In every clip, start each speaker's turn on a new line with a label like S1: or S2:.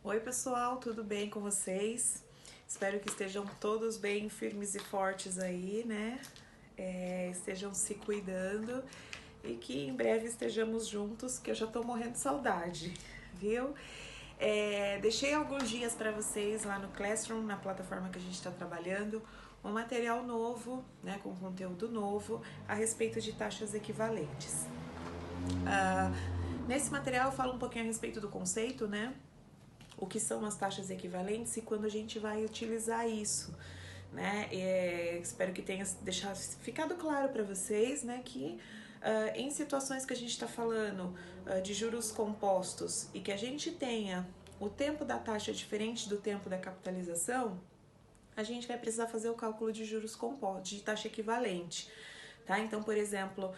S1: Oi pessoal, tudo bem com vocês? Espero que estejam todos bem firmes e fortes aí, né? Estejam se cuidando e que em breve estejamos juntos, que eu já tô morrendo de saudade, viu? Deixei alguns dias para vocês lá no Classroom, na plataforma que a gente está trabalhando, um material novo, né, com conteúdo novo a respeito de taxas equivalentes. Nesse material eu falo um pouquinho a respeito do conceito, né? O que são as taxas equivalentes e quando a gente vai utilizar isso, né? Espero que tenha deixado ficado claro para vocês, né, que em situações que a gente está falando de juros compostos e que a gente tenha o tempo da taxa diferente do tempo da capitalização, a gente vai precisar fazer o cálculo de juros compostos, de taxa equivalente. Tá? Então, por exemplo,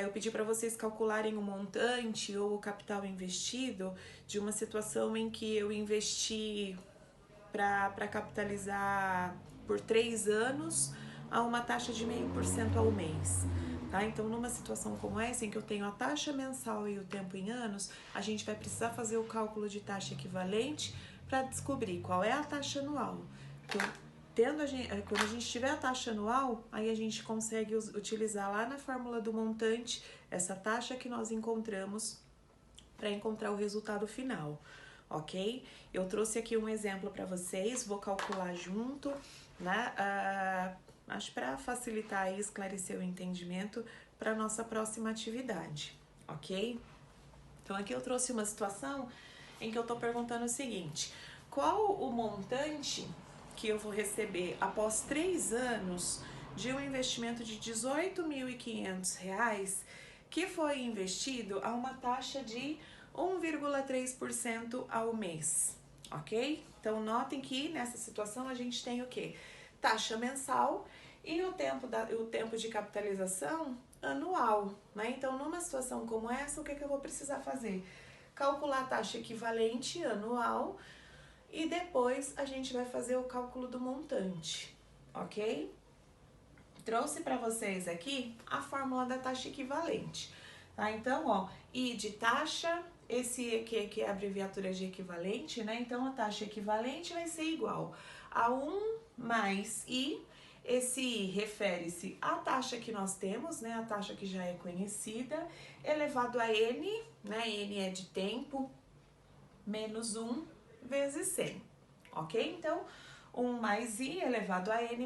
S1: eu pedi para vocês calcularem o montante ou o capital investido de uma situação em que eu investi para capitalizar por 3 anos a uma taxa de 0,5% ao mês. Tá? Então, numa situação como essa, em que eu tenho a taxa mensal e o tempo em anos, a gente vai precisar fazer o cálculo de taxa equivalente para descobrir qual é a taxa anual. Então, quando a gente tiver a taxa anual, aí a gente consegue utilizar lá na fórmula do montante essa taxa que nós encontramos para encontrar o resultado final, ok? Eu trouxe aqui um exemplo para vocês, vou calcular junto, né? Acho para facilitar e esclarecer o entendimento para nossa próxima atividade, ok? Então aqui eu trouxe uma situação em que eu estou perguntando o seguinte: qual o montante que eu vou receber após 3 anos de um investimento de R$18.500 que foi investido a uma taxa de 1,3% ao mês, ok? Então notem que nessa situação a gente tem o quê? Taxa mensal e o tempo de capitalização anual, né? Então numa situação como essa, o que eu vou precisar fazer? Calcular a taxa equivalente anual e depois a gente vai fazer o cálculo do montante, ok? Trouxe para vocês aqui a fórmula da taxa equivalente, tá? Então, ó, I de taxa, esse aqui que é a abreviatura de equivalente, né? Então, a taxa equivalente vai ser igual a 1 mais I. Esse I refere-se à taxa que nós temos, né? A taxa que já é conhecida, elevado a N, né? N é de tempo, menos 1 vezes 100, ok? Então, 1 mais I elevado a N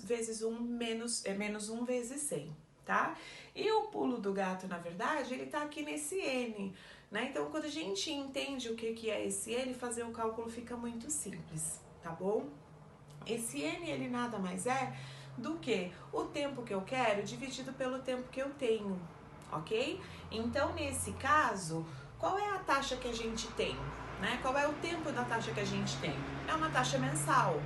S1: vezes 1 menos 1 vezes 100, tá? E o pulo do gato, na verdade, ele tá aqui nesse N, né? Então, quando a gente entende o que é esse N, fazer o cálculo fica muito simples, tá bom? Esse N, ele nada mais é do que o tempo que eu quero dividido pelo tempo que eu tenho, ok? Então, nesse caso, qual é a taxa que a gente tem? Né? Qual é o tempo da taxa que a gente tem? É uma taxa mensal,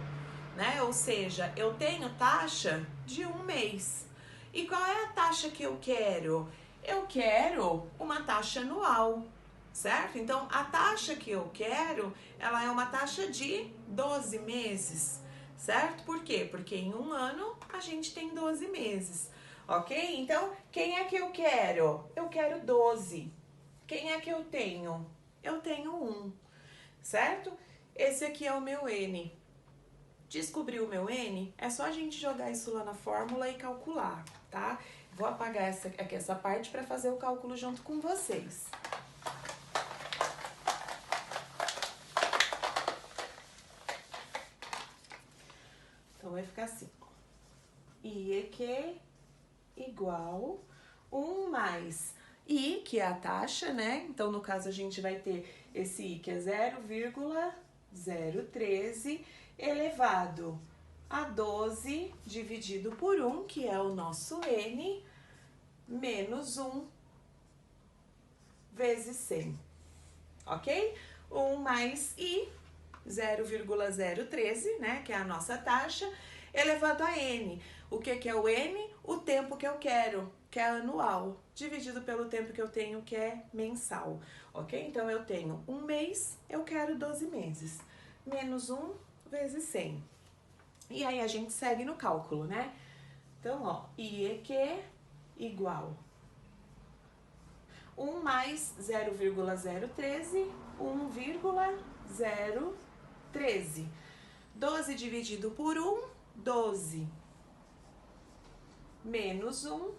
S1: né? Ou seja, eu tenho taxa de 1 mês. E qual é a taxa que eu quero? Eu quero uma taxa anual, certo? Então, a taxa que eu quero, ela é uma taxa de 12 meses, certo? Por quê? Porque em um ano a gente tem 12 meses, ok? Então, quem é que eu quero? Eu quero 12. Quem é que eu tenho? Eu tenho 1, certo? Esse aqui é o meu N. Descobrir o meu N, é só a gente jogar isso lá na fórmula e calcular, tá? Vou apagar essa parte para fazer o cálculo junto com vocês. Então, vai ficar assim, ó. IEQ igual 1 mais I, que é a taxa, né? Então, no caso, a gente vai ter esse I, que é 0,013 elevado a 12 dividido por 1, que é o nosso N, menos 1 vezes 100, ok? 1 mais I, 0,013, né, que é a nossa taxa, elevado a N. O que é o N? O tempo que eu quero, que é anual, dividido pelo tempo que eu tenho, que é mensal, ok? Então, eu tenho 1 mês, eu quero 12 meses, menos 1 vezes 100. E aí, a gente segue no cálculo, né? Então, ó, IEQ igual 1 mais 0,013, 1,013 1,013. 12 dividido por 1, 12. Menos 1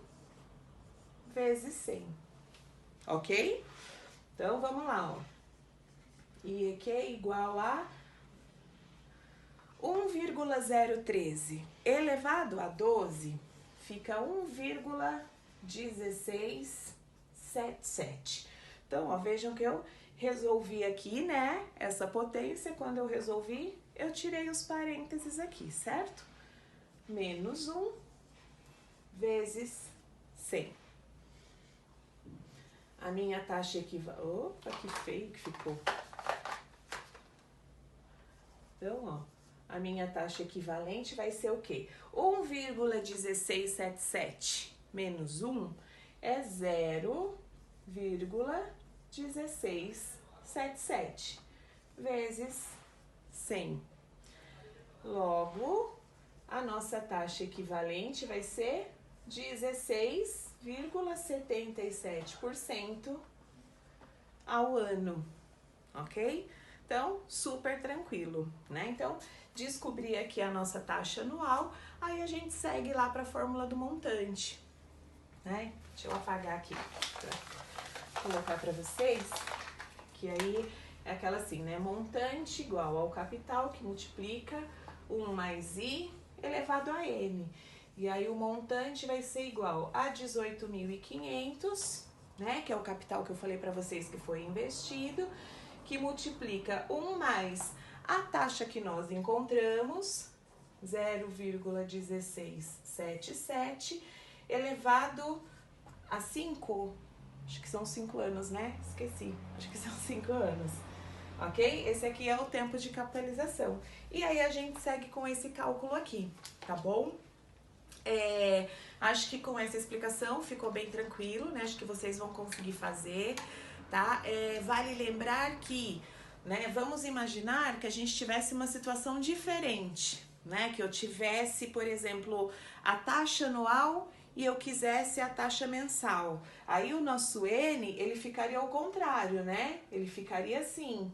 S1: vezes 100. Ok? Então, vamos lá, ó. I aqui é igual a 1,013 elevado a 12 fica 1,1677. Então, ó, vejam que eu resolvi aqui, né, essa potência. Quando eu resolvi, eu tirei os parênteses aqui, certo? Menos 1 vezes 100. A minha taxa equivalente... Opa, que feio que ficou. Então, ó, a minha taxa equivalente vai ser o quê? 1,1677 menos 1 é 0,1677 vezes 100. Logo, a nossa taxa equivalente vai ser 16,77% ao ano, ok? Então, super tranquilo, né? Então, descobri aqui a nossa taxa anual, aí a gente segue lá para a fórmula do montante, né? Deixa eu apagar aqui para colocar para vocês, que aí é aquela assim, né? Montante igual ao capital, que multiplica 1 mais I elevado a N. E aí o montante vai ser igual a 18.500, né? Que é o capital que eu falei para vocês que foi investido, que multiplica 1 mais a taxa que nós encontramos, 0,1677, elevado a 5, acho que são 5 anos, né? Esqueci, acho que são 5 anos, ok? Esse aqui é o tempo de capitalização. E aí a gente segue com esse cálculo aqui, tá bom? Acho que com essa explicação ficou bem tranquilo, né? Acho que vocês vão conseguir fazer, tá? Vale lembrar que, né, vamos imaginar que a gente tivesse uma situação diferente, né? Que eu tivesse, por exemplo, a taxa anual e eu quisesse a taxa mensal. Aí o nosso N, ele ficaria ao contrário, né? Ele ficaria assim,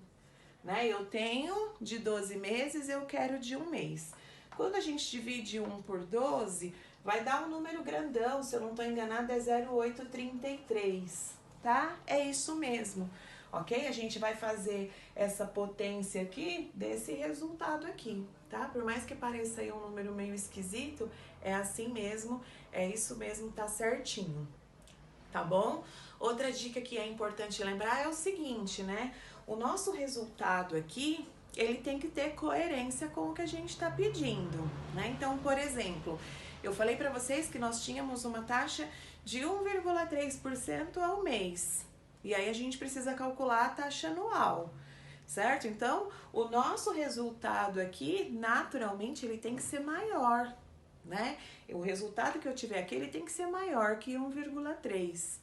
S1: né? Eu tenho de 12 meses, eu quero de 1 mês. Quando a gente divide 1 por 12, vai dar um número grandão, se eu não estou enganada, é 0,833, tá? É isso mesmo, ok? A gente vai fazer essa potência aqui desse resultado aqui, tá? Por mais que pareça aí um número meio esquisito, é assim mesmo, é isso mesmo, tá certinho, tá bom? Outra dica que é importante lembrar é o seguinte, né? O nosso resultado aqui, ele tem que ter coerência com o que a gente está pedindo, né? Então, por exemplo, eu falei para vocês que nós tínhamos uma taxa de 1,3% ao mês. E aí a gente precisa calcular a taxa anual, certo? Então, o nosso resultado aqui, naturalmente, ele tem que ser maior, né? O resultado que eu tiver aqui, ele tem que ser maior que 1,3,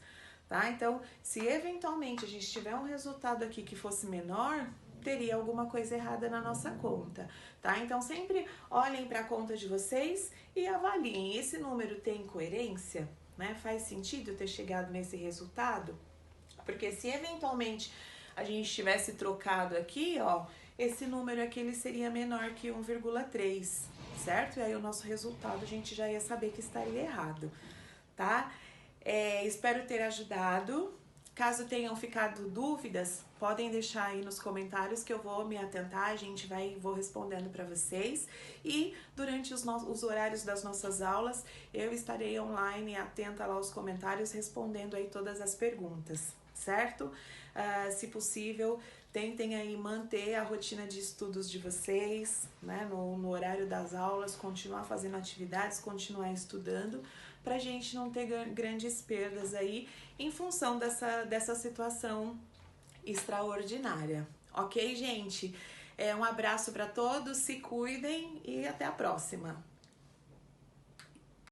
S1: tá? Então, se eventualmente a gente tiver um resultado aqui que fosse menor, teria alguma coisa errada na nossa conta, tá? Então, sempre olhem para a conta de vocês e avaliem. Esse número tem coerência, né? Faz sentido ter chegado nesse resultado? Porque se eventualmente a gente tivesse trocado aqui, ó, esse número aqui ele seria menor que 1,3, certo? E aí o nosso resultado a gente já ia saber que estaria errado, tá? Espero ter ajudado. Caso tenham ficado dúvidas, podem deixar aí nos comentários que eu vou me atentar, vou respondendo para vocês. E durante os horários das nossas aulas, eu estarei online, atenta lá aos comentários, respondendo aí todas as perguntas, certo? Se possível, tentem aí manter a rotina de estudos de vocês, né? No horário das aulas, continuar fazendo atividades, continuar estudando, pra gente não ter grandes perdas aí em função dessa situação extraordinária. Ok, gente? Um abraço para todos, se cuidem e até a próxima!